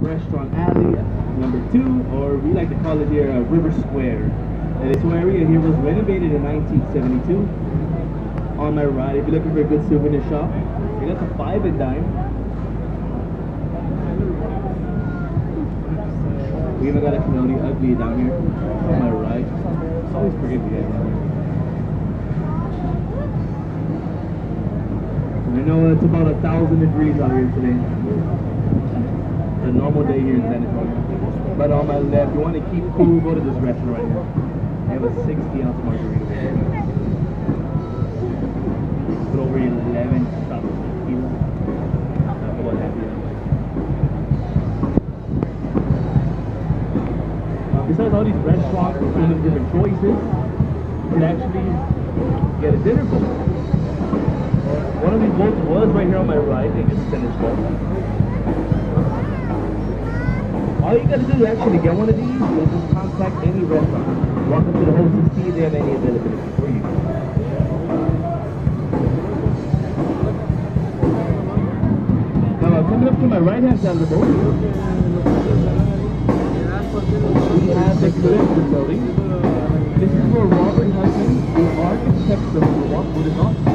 Restaurant Alley, number 2, or we like to call it here River Square. And this whole area here was renovated in 1972. On my right, if you're looking for a good souvenir shop, you got the Five and Dime. We even got a Canoli Ugly down here on my right. It's always forget you guys down here. I know it's about 1,000 degrees out here today. It's a normal day here in San Antonio. But on my left, you want to keep cool, go to this restaurant right here. They have a 60-ounce margarita there. Put over 11 shots of tequila. Not about happy. Besides all these restaurants and different choices, you can actually get a dinner boat. One of these boats was right here on my right. They just finished boat. All you gotta do to actually get one of these is just contact any restaurant. Walk up to the host and see if they have any availability for you. Now, coming up to my right hand side of the boat, we have the Clinton building. This is where Robert Hudson, the architect of the Walk, would have not